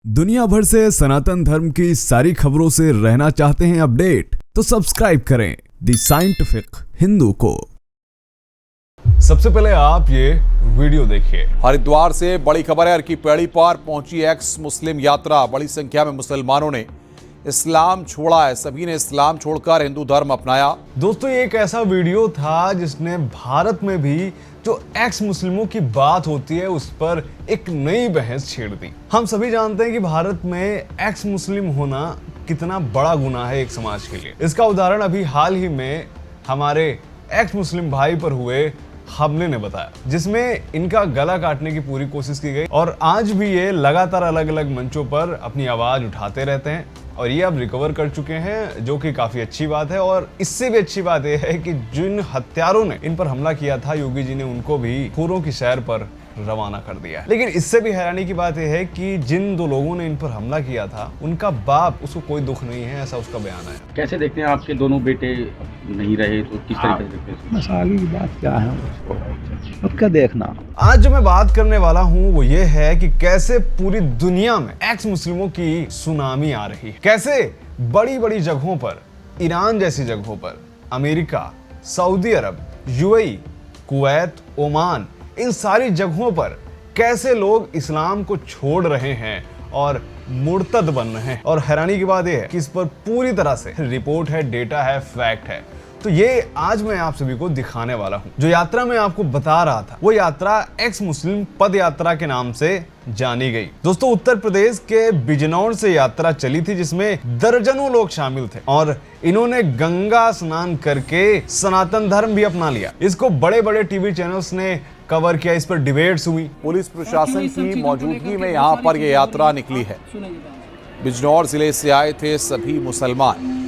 दुनिया भर से सनातन धर्म की सारी खबरों से रहना चाहते हैं अपडेट, तो सब्सक्राइब करें द साइंटिफिक हिंदू को। सबसे पहले आप ये वीडियो देखिए। हरिद्वार से बड़ी खबर है की पेड़ी पर पहुंची एक्स मुस्लिम यात्रा। बड़ी संख्या में मुसलमानों ने इस्लाम छोड़ा है। सभी ने इस्लाम छोड़कर हिंदू धर्म अपनाया। दोस्तों, ये एक ऐसा वीडियो था जिसने भारत में भी जो एक्स मुस्लिमों की बात होती है उस पर एक नई बहस छेड़ दी। हम सभी जानते हैं कि भारत में एक्स मुस्लिम होना कितना बड़ा गुनाह है एक समाज के लिए। इसका उदाहरण अभी हाल ही में हमारे एक्स मुस्लिम भाई पर हुए हमले ने बताया, जिसमें इनका गला काटने की पूरी कोशिश की गई और आज भी ये लगातार अलग अलग मंचों पर अपनी आवाज उठाते रहते हैं और ये अब रिकवर कर चुके हैं, जो कि काफी अच्छी बात है। और इससे भी अच्छी बात यह है कि जिन हत्यारों ने इन पर हमला किया था, योगी जी ने उनको भी खूरों की सैर पर रवाना कर दिया। लेकिन इससे भी हैरानी की बात यह है कि जिन दो लोगों ने इन पर हमला किया था उनका बाप, उसको कोई दुख नहीं है, ऐसा उसका बयान है। कैसे देखते हैं आपके दोनों बेटे नहीं रहे तो किस तरीके से देखते हैं? मसाले की बात क्या है उसको अब क्या देखना। आज जो मैं बात करने वाला हूँ वो ये है कि कैसे पूरी दुनिया में एक्स मुस्लिमों की सुनामी आ रही है। कैसे बड़ी बड़ी जगहों पर, ईरान जैसी जगहों पर, अमेरिका, सऊदी अरब, यूएई, कुवैत, ओमान, इन सारी जगहों पर कैसे लोग इस्लाम को छोड़ रहे हैं और मुर्तद बन रहे हैं। और हैरानी की बात यह है कि इस पर पूरी तरह से रिपोर्ट है, डेटा है, फैक्ट है। तो ये आज मैं आप सभी को दिखाने वाला हूं। जो यात्रा मैं आपको बता रहा था वो यात्रा एक्स मुस्लिम पद यात्रा के नाम से जानी गई। दोस्तों, उत्तर प्रदेश के बिजनौर से यात्रा चली थी जिसमें दर्जनों लोग शामिल थे और इन्होंने गंगा स्नान करके सनातन धर्म भी अपना लिया। इसको बड़े बड़े टीवी चैनल्स ने कवर किया, इस पर डिबेट्स हुई। पुलिस प्रशासन की मौजूदगी में यहाँ पर यह यात्रा निकली है। बिजनौर जिले से आए थे सभी मुसलमान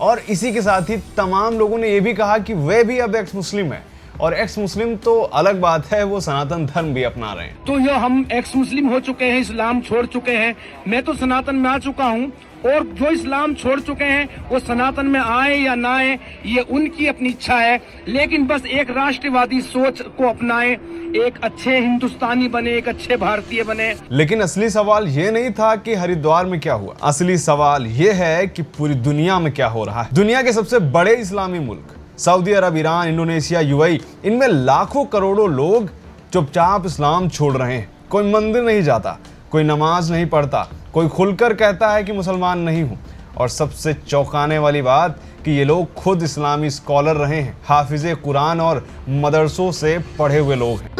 और इसी के साथ ही तमाम लोगों ने यह भी कहा कि वे भी अब एक्स मुस्लिम हैं। और एक्स मुस्लिम तो अलग बात है, वो सनातन धर्म भी अपना रहे हैं। तो ये हम एक्स मुस्लिम हो चुके हैं, इस्लाम छोड़ चुके हैं। मैं तो सनातन में आ चुका हूँ और जो इस्लाम छोड़ चुके हैं वो सनातन में आए या ना आए ये उनकी अपनी इच्छा है, लेकिन बस एक राष्ट्रवादी सोच को अपनाएं, एक अच्छे हिंदुस्तानी बने, एक अच्छे भारतीय बने। लेकिन असली सवाल ये नहीं था कि हरिद्वार में क्या हुआ। असली सवाल ये है कि पूरी दुनिया में क्या हो रहा है। दुनिया के सबसे बड़े इस्लामी मुल्क सऊदी अरब, ईरान, इंडोनेशिया, यूएई, इनमें लाखों करोड़ों लोग चुपचाप इस्लाम छोड़ रहे हैं। कोई मंदिर नहीं जाता, कोई नमाज नहीं पढ़ता, कोई खुलकर कहता है कि मुसलमान नहीं हूं। और सबसे चौंकाने वाली बात कि ये लोग खुद इस्लामी स्कॉलर रहे हैं, हाफिजे कुरान और मदरसों से पढ़े हुए लोग हैं।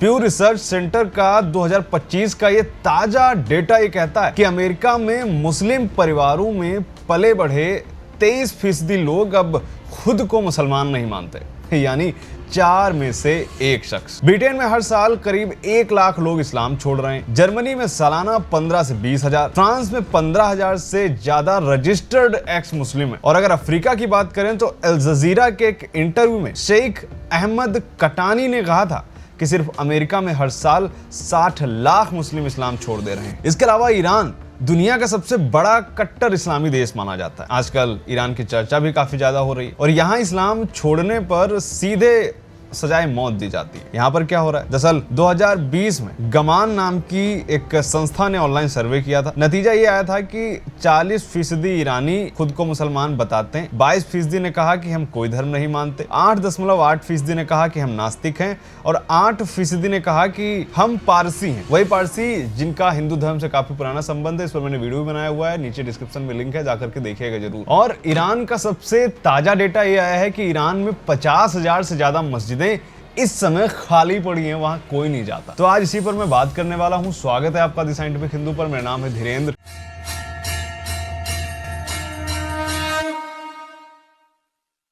प्यू रिसर्च सेंटर का 2025 का ये ताजा डेटा ये कहता है कि अमेरिका में मुस्लिम परिवारों में पले बढ़े 23% लोग अब खुद को मुसलमान नहीं मानते, यानी 4 में से 1 शख्स। ब्रिटेन में हर साल करीब 1 लाख लोग इस्लाम छोड़ रहे हैं। जर्मनी में सालाना 15 से 20 हजार, फ्रांस में 15,000 से ज्यादा रजिस्टर्ड एक्स मुस्लिम है। और अगर अफ्रीका की बात करें तो अल जजीरा के एक इंटरव्यू में शेख अहमद कटानी ने कहा था कि सिर्फ अमेरिका में हर साल 60 लाख मुस्लिम इस्लाम छोड़ दे रहे हैं। इसके अलावा ईरान दुनिया का सबसे बड़ा कट्टर इस्लामी देश माना जाता है। आजकल ईरान की चर्चा भी काफी ज्यादा हो रही है और यहाँ इस्लाम छोड़ने पर सीधे सजाए मौत दी जाती है। यहाँ पर क्या हो रहा है? दरअसल 2020 में गमान नाम की एक संस्था ने ऑनलाइन सर्वे किया था। नतीजा ये आया था कि 40% ईरानी खुद को मुसलमान बताते हैं, 22% ने कहा कि हम कोई धर्म नहीं मानते, 8.8% ने कहा कि हम नास्तिक हैं और 8% ने कहा कि हम पारसी हैं। वही पारसी जिनका हिंदू धर्म से काफी पुराना संबंध है। इस पर मैंने वीडियो भी बनाया हुआ है, नीचे डिस्क्रिप्शन में लिंक है, जाकर के देखिएगा जरूर। और ईरान का सबसे ताजा डेटा ये आया है कि ईरान में 50,000 से ज्यादा मस्जिदें इस समय खाली पड़ी हैं, वहां कोई नहीं जाता। तो आज इसी पर मैं बात करने वाला हूं। स्वागत है आपका द साइंटिफिक हिंदू पर। मेरा नाम है धीरेन्द्र।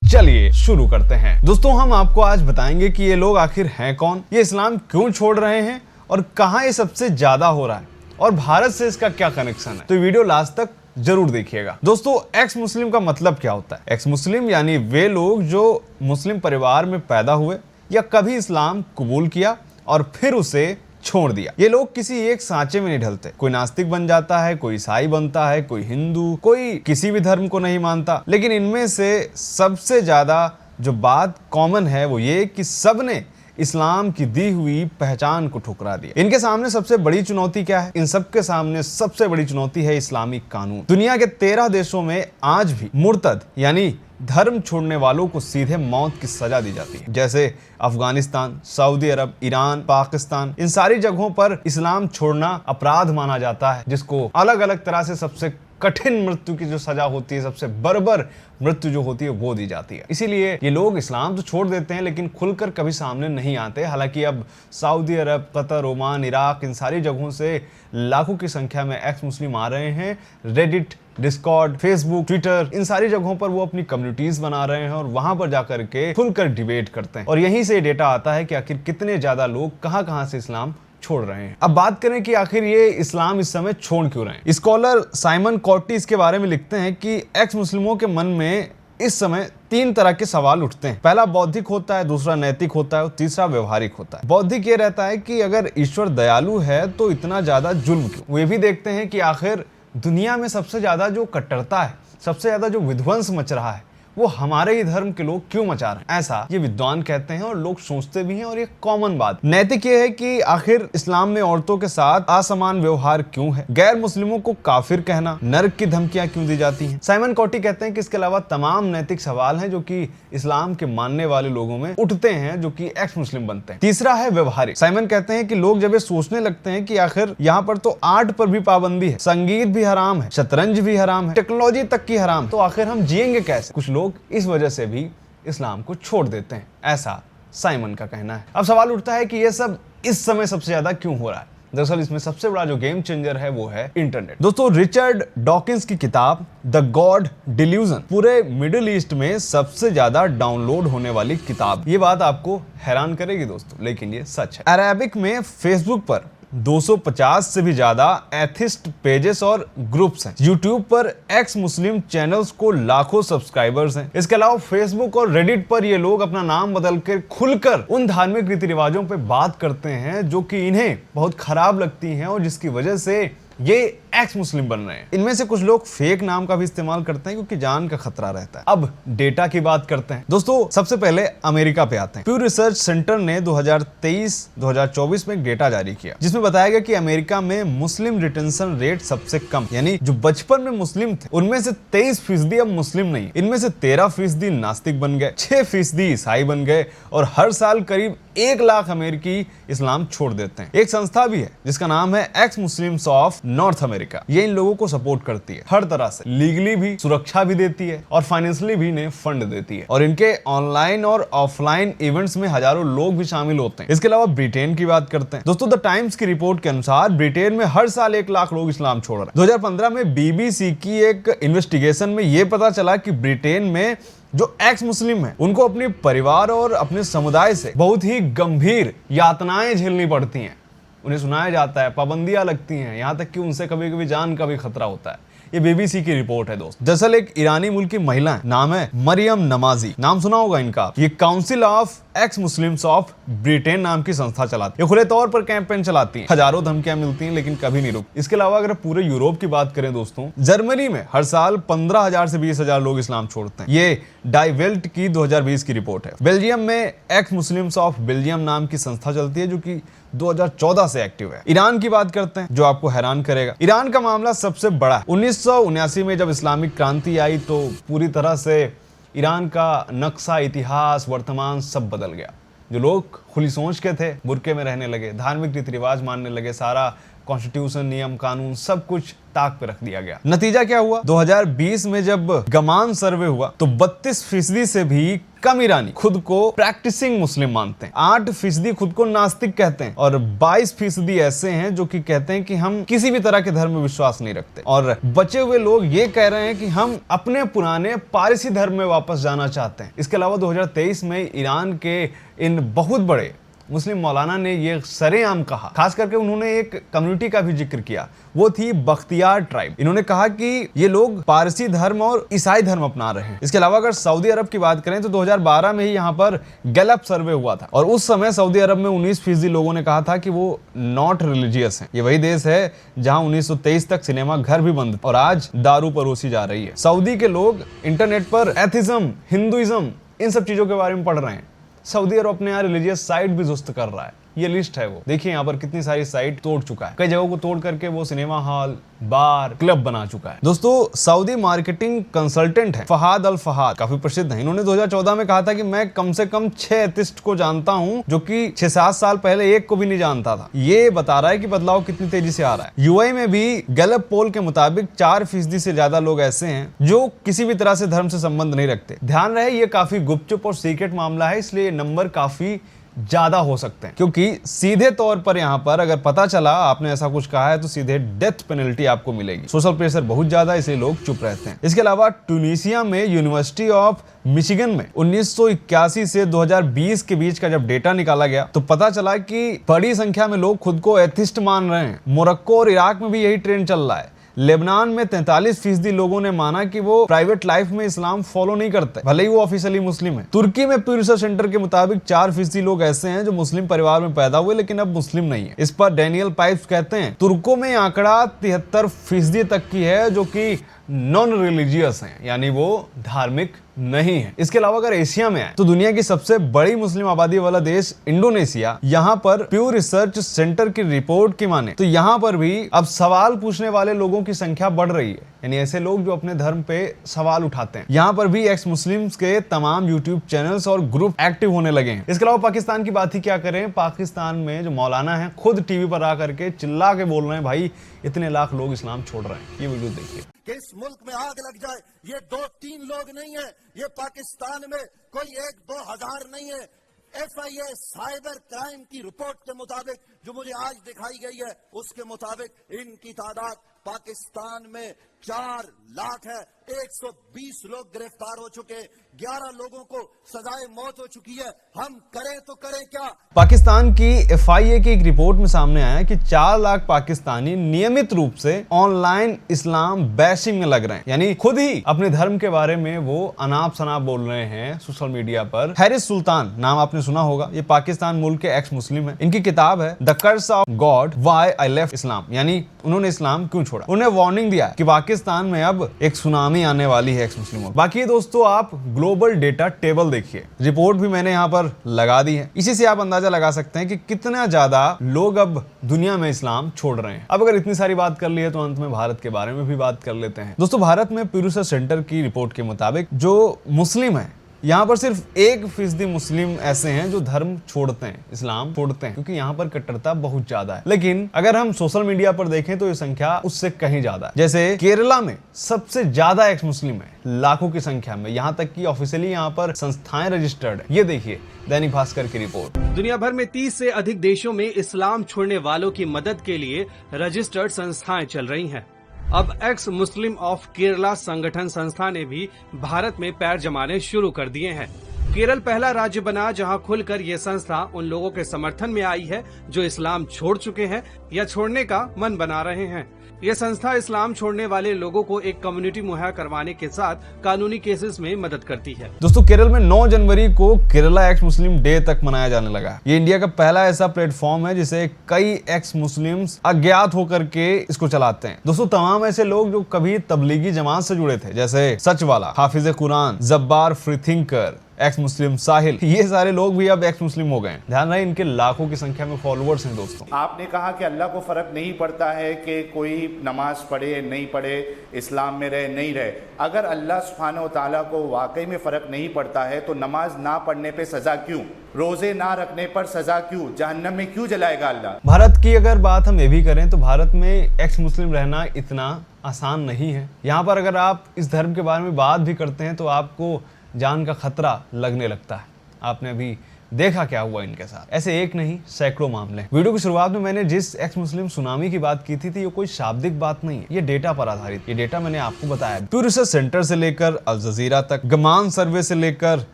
चलिए शुरू करते हैं। दोस्तों, हम आपको आज बताएंगे कि ये लोग आखिर हैं कौन, ये इस्लाम क्यों छोड़ रहे हैं और कहां ये सबसे ज्यादा हो रहा है और भारत से इसका क्या कनेक्शन है। तो वीडियो लास्ट तक जरूर देखिएगा। दोस्तों, एक्स मुस्लिम का मतलब क्या होता है? एक्स मुस्लिम यानी वे लोग जो मुस्लिम परिवार में पैदा हुए या कभी इस्लाम कबूल किया और फिर उसे छोड़ दिया। ये लोग किसी एक सांचे में नहीं ढलते। कोई नास्तिक बन जाता है, कोई ईसाई बनता है, कोई हिंदू, कोई किसी भी धर्म को नहीं मानता। लेकिन इनमें से सबसे ज्यादा जो बात कॉमन है वो ये कि सब ने इस्लाम की दी हुई पहचान को ठुकरा दिया। इनके सामने सबसे बड़ी चुनौती क्या है? इन सबके सामने सबसे बड़ी चुनौती है इस्लामिक कानून। दुनिया के 13 देशों में आज भी मुर्तद यानी धर्म छोड़ने वालों को सीधे मौत की सजा दी जाती है, जैसे अफगानिस्तान, सऊदी अरब, ईरान, पाकिस्तान। इन सारी जगहों पर इस्लाम छोड़ना अपराध माना जाता है, जिसको अलग अलग तरह से सबसे कठिन मृत्यु की जो सजा होती है, सबसे बर्बर मृत्यु जो होती है वो दी जाती है। इसीलिए ये लोग इस्लाम तो छोड़ देते हैं लेकिन खुलकर कभी सामने नहीं आते। हालांकि अब सऊदी अरब, कतर, ओमान, इराक, इन सारी जगहों से लाखों की संख्या में एक्स मुस्लिम आ रहे हैं। रेडिट, डिस्कॉर्ड, फेसबुक, ट्विटर, इन सारी जगहों पर वो अपनी कम्युनिटीज बना रहे हैं और वहां पर जाकर के खुलकर डिबेट करते हैं। और यहीं से डेटा आता है कि आखिर कितने ज्यादा लोग कहां से इस्लाम छोड़ रहे हैं। अब बात करें कि आखिर ये इस्लाम इस समय छोड़ क्यों रहे हैं। स्कॉलर साइमन कॉटी इसके बारे में लिखते हैं कि एक्स मुस्लिमों के मन में इस समय 3 तरह के सवाल उठते हैं। पहला बौद्धिक होता है, दूसरा नैतिक होता है और तीसरा व्यवहारिक होता है। बौद्धिक ये रहता है कि अगर ईश्वर दयालु है तो इतना ज्यादा जुल्म क्यों। वे भी देखते हैं कि आखिर दुनिया में सबसे ज्यादा जो कट्टरता है, सबसे ज्यादा जो विध्वंस मच रहा है, वो हमारे ही धर्म के लोग क्यों मचा रहे हैं। ऐसा ये विद्वान कहते हैं और लोग सोचते भी हैं और ये कॉमन बात। नैतिक ये है कि आखिर इस्लाम में औरतों के साथ असमान व्यवहार क्यों है, गैर मुस्लिमों को काफिर कहना, नरक की धमकियां क्यों दी जाती हैं। साइमन कॉटी कहते हैं कि इसके अलावा तमाम नैतिक सवाल हैं जो कि इस्लाम के मानने वाले लोगों में उठते हैं, जो कि एक्स मुस्लिम बनते हैं। तीसरा है व्यवहारिक। साइमन कहते हैं कि लोग जब ये सोचने लगते हैं कि आखिर यहाँ पर तो आर्ट पर भी पाबंदी है, संगीत भी हराम है, शतरंज भी हराम है, टेक्नोलॉजी तक की हराम, तो आखिर हम जिएंगे कैसे। कुछ लोग इस वजह से भी इस्लाम को छोड़ देते हैं, ऐसा साइमन का कहना है। अब सवाल उठता है कि ये सब इस समय सबसे ज्यादा क्यों हो रहा है। दरअसल इसमें सबसे बड़ा जो गेम चेंजर है वो है इंटरनेट। दोस्तों, रिचर्ड डॉकिंस की किताब द गॉड डिल्यूजन पूरे मिडिल ईस्ट में सबसे ज्यादा डाउनलोड होने वाली किताब। ये बात आपको हैरान करेगी दोस्तों, लेकिन ये सच है। अरेबिक में फेसबुक पर 250 से भी ज्यादा एथिस्ट पेजेस और ग्रुप्स हैं। यूट्यूब पर एक्स मुस्लिम चैनल्स को लाखों सब्सक्राइबर्स हैं। इसके अलावा फेसबुक और रेडिट पर ये लोग अपना नाम बदलकर खुलकर उन धार्मिक रीति रिवाजों पे बात करते हैं जो कि इन्हें बहुत खराब लगती हैं और जिसकी वजह से ये एक्स मुस्लिम बन रहे हैं। इनमें से कुछ लोग फेक नाम का भी इस्तेमाल करते हैं क्योंकि जान का खतरा रहता है। अब डेटा की बात करते हैं दोस्तों। सबसे पहले अमेरिका पे आते हैं। प्यू रिसर्च सेंटर ने 2023-2024 में एक डेटा जारी किया जिसमें बताया गया कि अमेरिका में मुस्लिम रिटेंशन रेट सबसे कम, यानी जो बचपन में मुस्लिम थे उनमें से 23% अब मुस्लिम नहीं। इनमें से 13% नास्तिक बन गए, 6% ईसाई बन गए और हर साल करीब 1 लाख अमेरिकी इस्लाम छोड़ देते हैं। एक संस्था भी है जिसका नाम है x Muslims of north America. ये इन लोगों को सपोर्ट करती है हर तरह से, लीगली भी, सुरक्षा भी देती है और फाइनेंशियली भी इन्हें फंड देती है। और इनके ऑनलाइन और ऑफलाइन इवेंट्स में हजारों लोग भी शामिल होते हैं। इसके अलावा ब्रिटेन की बात करते हैं दोस्तों। द टाइम्स की रिपोर्ट के अनुसार ब्रिटेन में हर साल 1 लाख लोग इस्लाम छोड़ रहे हैं। 2015 में BBC की एक इन्वेस्टिगेशन में यह पता चला कि ब्रिटेन में जो एक्स मुस्लिम है उनको अपने परिवार और अपने समुदाय से बहुत ही गंभीर यातनाएं झेलनी पड़ती हैं। उन्हें सुनाया जाता है, पाबंदियां लगती हैं, यहां तक कि उनसे कभी कभी जान का भी खतरा होता है। ये BBC की रिपोर्ट है दोस्त। दरअसल एक ईरानी मुल्क की महिला है, नाम है मरियम नमाजी, नाम सुना होगा इनका। ये council of x Muslims of Britain नाम की संस्था चलाती है। ये खुले तौर पर कैंपेन चलाती है, हजारों धमकियां मिलती हैं लेकिन कभी नहीं रुकती। इसके अलावा अगर पूरे यूरोप की बात करें दोस्तों, जर्मनी में हर साल 15,000 से 20,000 लोग इस्लाम छोड़ते हैं। ये डाई वेल्ट की 2020 की रिपोर्ट है। बेल्जियम में एक्स मुस्लिम्स ऑफ बेल्जियम नाम की संस्था चलती है जो कि 2014 से एक्टिव है। ईरान की बात करते हैं जो आपको हैरान करेगा। ईरान का मामला सबसे बड़ा है। 1979 में जब इस्लामिक क्रांति आई तो पूरी तरह से ईरान का नक्शा, इतिहास, वर्तमान सब बदल गया। जो लोग खुली सोच के थे बुरके में रहने लगे, धार्मिक रीति रिवाज मानने लगे, सारा कॉन्स्टिट्यूशन, नियम कानून सब कुछ ताक पे रख दिया गया। नतीजा क्या हुआ? 2020 में जब गमान सर्वे हुआ तो 32% से भी कम ईरानी खुद को प्रैक्टिसिंग मुस्लिम मानते हैं, 8% खुद को नास्तिक कहते हैं और 22% ऐसे हैं जो कि कहते हैं कि हम किसी भी तरह के धर्म में विश्वास नहीं रखते। और बचे हुए लोग ये कह रहे हैं कि हम अपने पुराने पारसी धर्म में वापस जाना चाहते हैं। इसके अलावा 2023 में ईरान के इन बहुत बड़े मुस्लिम मौलाना ने ये सरेआम कहा, खास करके उन्होंने एक कम्युनिटी का भी जिक्र किया, वो थी बख्तियार ट्राइब। इन्होंने कहा कि ये लोग पारसी धर्म और ईसाई धर्म अपना रहे हैं। इसके अलावा अगर सऊदी अरब की बात करें तो 2012 में ही यहाँ पर गैलप सर्वे हुआ था और उस समय सऊदी अरब में 19% लोगों ने कहा था कि वो नॉट रिलीजियस है। ये वही देश है जहाँ 1923 तक सिनेमा घर भी बंद और आज दारू परोसी जा रही है। सऊदी के लोग इंटरनेट पर एथिज्म, हिंदुइज्म इन सब चीजों के बारे में पढ़ रहे हैं। सऊदी अरब अपने यहाँ रिलीजियस साइट भी दुरुस्त कर रहा है। ये लिस्ट है वो, देखिए यहाँ पर कितनी सारी साइट तोड़ चुका है। कई जगहों को तोड़ करके वो सिनेमा हॉल, बार, क्लब बना चुका है। दोस्तों, सऊदी मार्केटिंग कंसल्टेंट है फहाद अल फहाद, काफी प्रसिद्ध है। इन्होंने 2014 में कहा था कि मैं कम से कम 6 एथिस्ट को जानता हूं, जो कि 6-7 साल पहले एक को भी नहीं जानता था। ये बता रहा है कि बदलाव कितनी तेजी से आ रहा है। यूएई में भी गैलप पोल के मुताबिक 4% से ज्यादा लोग ऐसे हैं जो किसी भी तरह से धर्म से संबंध नहीं रखते। ध्यान रहे, ये काफी गुपचुप और सीक्रेट मामला है, इसलिए नंबर काफी ज्यादा हो सकते हैं, क्योंकि सीधे तौर पर यहाँ पर अगर पता चला आपने ऐसा कुछ कहा है तो सीधे डेथ पेनल्टी आपको मिलेगी। सोशल प्रेशर बहुत ज्यादा, इसलिए लोग चुप रहते हैं। इसके अलावा ट्यूनीशिया में यूनिवर्सिटी ऑफ मिशिगन में 1981 से 2020 के बीच का जब डेटा निकाला गया तो पता चला कि बड़ी संख्या में लोग खुद को एथिस्ट मान रहे हैं। मोरक्को और इराक में भी यही ट्रेंड चल रहा है। लेबनान में 43% लोगों ने माना कि वो प्राइवेट लाइफ में इस्लाम फॉलो नहीं करते, भले ही वो ऑफिशियली मुस्लिम है। तुर्की में प्यू रिसर्च सेंटर के मुताबिक 4% लोग ऐसे हैं जो मुस्लिम परिवार में पैदा हुए लेकिन अब मुस्लिम नहीं है। इस पर डैनियल पाइप्स कहते हैं तुर्कों में आंकड़ा 73% तक की है जो कि नॉन रिलीजियस हैं, यानी वो धार्मिक नहीं है। इसके अलावा अगर एशिया में आए तो दुनिया की सबसे बड़ी मुस्लिम आबादी वाला देश इंडोनेशिया, यहाँ पर प्यू रिसर्च सेंटर की रिपोर्ट की माने तो यहाँ पर भी अब सवाल पूछने वाले लोगों की संख्या बढ़ रही है, यानी ऐसे लोग जो अपने धर्म पे सवाल उठाते हैं। यहाँ पर भी एक्स मुस्लिम्स के तमाम यूट्यूब चैनल्स और ग्रुप एक्टिव होने लगे हैं। इसके अलावा पाकिस्तान की बात ही क्या करें, पाकिस्तान में जो मौलाना है खुद टीवी पर आकर के चिल्ला के बोल रहे हैं भाई इतने लाख लोग इस्लाम छोड़ रहे हैं। ये वीडियो देखिए। कि इस मुल्क में आग लग जाए, ये 2-3 लोग नहीं है, ये पाकिस्तान में कोई 1-2 हजार नहीं है। FIA साइबर क्राइम की रिपोर्ट के मुताबिक जो मुझे आज दिखाई गई है उसके मुताबिक इनकी तादाद पाकिस्तान में 4 लाख है। 120 लोग गिरफ्तार हो चुके, 11 लोगों को सजाए मौत हो चुकी है। हम करें तो करें क्या। पाकिस्तान की FIA की एक रिपोर्ट में सामने आया कि 4 लाख पाकिस्तानी नियमित रूप से ऑनलाइन इस्लाम बैशिंग में लग रहे हैं, यानी खुद ही अपने धर्म के बारे में वो अनाप शनाप बोल रहे हैं सोशल मीडिया पर। हैरिस सुल्तान नाम आपने सुना होगा, ये पाकिस्तान मुल्क के एक्स मुस्लिम है। इनकी किताब है the curse of God why I left Islam, यानी उन्होंने इस्लाम क्यों छोड़ा। उन्हें वार्निंग दिया कि पाकिस्तान में अब एक सुनामी आने वाली है एक्स मुस्लिमों। बाकी दोस्तों आप ग्लोबल डेटा टेबल देखिए, रिपोर्ट भी मैंने यहाँ पर लगा दी है। इसी से आप अंदाजा लगा सकते हैं कि कितना ज्यादा लोग अब दुनिया में इस्लाम छोड़ रहे हैं। अब अगर इतनी सारी बात कर ली है तो अंत में भारत के बारे में भी बात कर लेते हैं। दोस्तों, भारत में प्यू रिसर्च सेंटर की रिपोर्ट के मुताबिक जो मुस्लिम है यहाँ पर सिर्फ 1% मुस्लिम ऐसे हैं जो धर्म छोड़ते हैं, इस्लाम छोड़ते हैं, क्योंकि यहाँ पर कट्टरता बहुत ज्यादा है। लेकिन अगर हम सोशल मीडिया पर देखें तो ये संख्या उससे कहीं ज्यादा है। जैसे केरला में सबसे ज्यादा एक्स मुस्लिम है, लाखों की संख्या में, यहाँ तक कि ऑफिशियली यहाँ पर संस्थाएं रजिस्टर्ड है। ये देखिए दैनिक भास्कर की रिपोर्ट। दुनिया भर में 30 से अधिक देशों में इस्लाम छोड़ने वालों की मदद के लिए रजिस्टर्ड संस्थाएं चल रही हैं। अब एक्स मुस्लिम ऑफ केरला संगठन संस्था ने भी भारत में पैर जमाने शुरू कर दिए हैं। केरल पहला राज्य बना जहां खुलकर ये संस्था उन लोगों के समर्थन में आई है जो इस्लाम छोड़ चुके हैं या छोड़ने का मन बना रहे हैं। ये संस्था इस्लाम छोड़ने वाले लोगों को एक कम्युनिटी मुहैया करवाने के साथ कानूनी केसेस में मदद करती है। दोस्तों, केरल में 9 जनवरी को केरला एक्स मुस्लिम डे तक मनाया जाने लगा। ये इंडिया का पहला ऐसा प्लेटफॉर्म है जिसे कई एक्स मुस्लिम्स अज्ञात होकर के इसको चलाते हैं। दोस्तों, तमाम ऐसे लोग जो कभी तबलीगी जमात से जुड़े थे, जैसे सच वाला, हाफिज कुरान, Jabbar free thinker, ex Muslim Sahil, ये सारे लोग भी अब एक्स मुस्लिम हो गए हैं। ध्यान रहे, इनके लाखों की संख्या में फॉलोअर्स हैं। दोस्तों, आपने कहा कि अल्लाह को फर्क नहीं पड़ता है कि कोई नमाज पढ़े नहीं पढ़े, इस्लाम में रहे नहीं रहे। अगर अल्लाह सुब्हानहू व तआला को वाकई में फर्क नहीं पड़ता है तो नमाज ना पढ़ने पे सजा क्यों, रोजे ना रखने पर सजा क्यों, जहन्नम में क्यों जलाएगा अल्लाह। भारत की अगर बात हम ये भी करें तो भारत में एक्स मुस्लिम रहना इतना आसान नहीं है। यहाँ पर अगर आप इस धर्म के बारे में बात भी करते हैं तो आपको जान का खतरा लगने लगता है। आपने अभी देखा क्या हुआ इनके साथ, ऐसे एक नहीं सैकड़ों मामले। वीडियो की शुरुआत में मैंने जिस एक्स मुस्लिम सुनामी की बात की थी ये कोई शाब्दिक बात नहीं है, ये डेटा पर आधारित। ये डेटा मैंने आपको बताया। प्यू रिसर्च सेंटर से लेकर अल जजीरा तक, गमान सर्वे से लेकर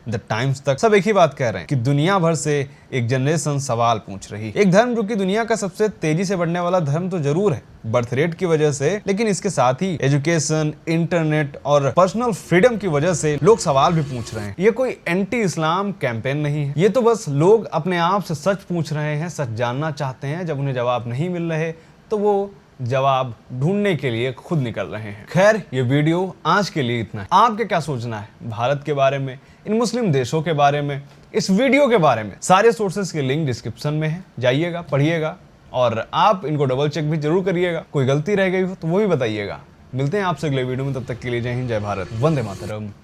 द टाइम्स तक, सब एक ही बात कह रहे हैं कि दुनिया भर से एक जनरेशन सवाल पूछ रही है। एक धर्म जो कि दुनिया का सबसे तेजी से बढ़ने वाला धर्म तो जरूर है बर्थ रेट की वजह से, लेकिन इसके साथ ही एजुकेशन, इंटरनेट और पर्सनल फ्रीडम की वजह से लोग सवाल भी पूछ रहे हैं। ये कोई एंटी इस्लाम कैंपेन नहीं है, ये तो बस लोग अपने आप से सच पूछ रहे हैं, सच जानना चाहते हैं। जब उन्हें जवाब नहीं मिल रहे तो वो जवाब ढूंढने के लिए खुद निकल रहे हैं। खैर, ये वीडियो आज के लिए इतना है। आपके क्या सोचना है भारत के बारे में, इन मुस्लिम देशों के बारे में, इस वीडियो के बारे में। सारे सोर्सेस के लिंक डिस्क्रिप्शन में है, जाइएगा, पढ़िएगा और आप इनको डबल चेक भी जरूर करिएगा। कोई गलती रह गई हो तो वो भी बताइएगा। मिलते हैं आपसे अगले वीडियो में, तब तक के लिए जय हिंद, जय भारत, वंदे मातरम।